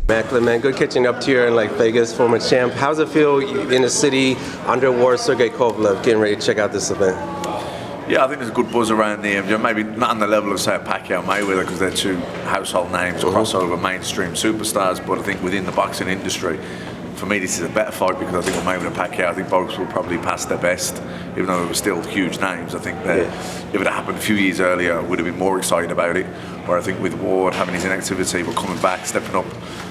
Macklin, man, good catching up to you in Vegas, former champ. How's it feel in the city under war Sergey Kovalev, getting ready to check out this event? Yeah, I think there's a good buzz around the MJ. Maybe not on the level of, say, Pacquiao, Mayweather, because they're two household names, crossover mainstream superstars. But I think within the boxing industry, for me, this is a better fight because I think with Mayweather and Pacquiao, I think both will probably pass their best, even though they were still huge names. I think that if it had happened a few years earlier, I would have been more excited about it. Where I think with Ward having his inactivity, but coming back, stepping up,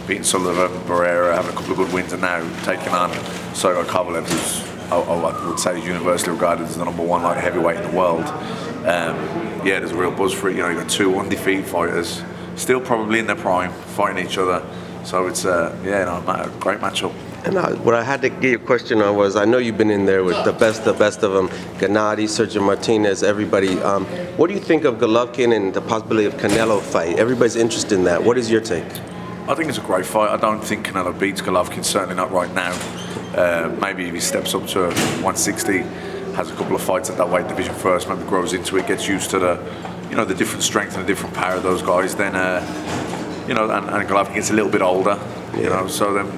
beating Sullivan, Barrera, having a couple of good wins, and now taking on Sergey Kovalev, who's I would say is universally regarded as the number one light heavyweight in the world. Yeah, there's a real buzz for it. You know, you've got two undefeated fighters, still probably in their prime, fighting each other. So it's a great matchup. And what I had to get your question on was, I know you've been in there with the best of them, Gennady, Sergio Martinez, everybody. What do you think of Golovkin and the possibility of Canelo fight? Everybody's interested in that. What is your take? I think it's a great fight. I don't think Canelo beats Golovkin, certainly not right now. Maybe if he steps up to 160, has a couple of fights at that weight division first, maybe grows into it, gets used to the different strength and the different power of those guys, then and Golovkin gets a little bit older, so then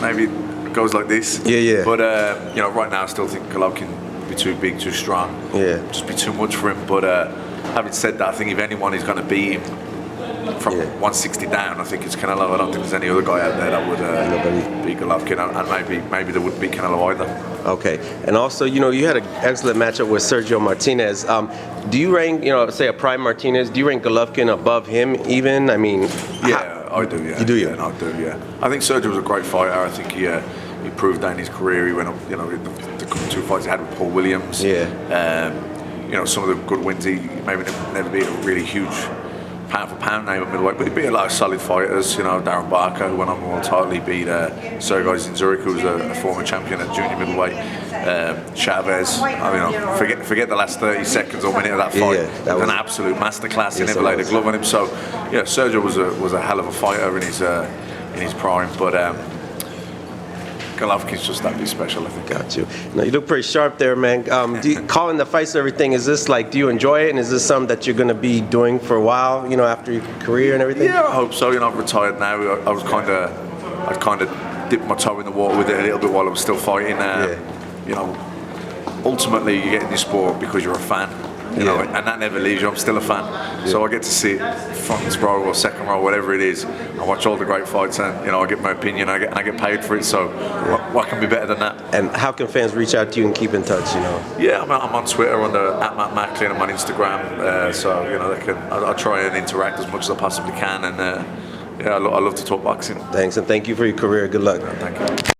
maybe it goes like this. Yeah. But right now I still think Golovkin would be too big, too strong. Yeah. Just be too much for him. But having said that, I think if anyone is going to beat him from 160 down, I think it's Canelo. I don't think there's any other guy out there that would beat Golovkin, and maybe there wouldn't be Canelo either. Okay, and also, you had an excellent matchup with Sergio Martinez. Do you rank, say a prime Martinez, do you rank Golovkin above him even? I mean, I do. Yeah, you do. Yeah, I do. Yeah, I think Sergio was a great fighter. I think he proved that in his career. He went up, the two fights he had with Paul Williams. Yeah. Some of the good wins. He maybe never beat a really huge pound for pound name at middleweight, but he beat a lot of solid fighters. Darren Barker, who went on the world title, he beat Sergey Zinzurich, who was a former champion at junior middleweight. Chavez. Forget the last 30 seconds or minute of that fight. Yeah, that was an absolute masterclass. He never laid a glove on him. So, Sergio was a hell of a fighter in his prime, but Golovkin's just that bit special, I think. Got you. Now, you look pretty sharp there, man. Calling the fights and everything, is this do you enjoy it? And is this something that you're going to be doing for a while, after your career and everything? Yeah, I hope so. I'm retired now. I'd kind of dipped my toe in the water with it a little bit while I was still fighting. Ultimately, you get in this sport because you're a fan. And that never leaves you. I'm still a fan, so I get to sit front row or second row, whatever it is. I watch all the great fights, and I get my opinion. I get paid for it. So what can be better than that? And how can fans reach out to you and keep in touch? Yeah, I'm on Twitter under @Macklin. I'm on Instagram, so they can. I try and interact as much as I possibly can, and I love to talk boxing. Thanks, and thank you for your career. Good luck. Thank you.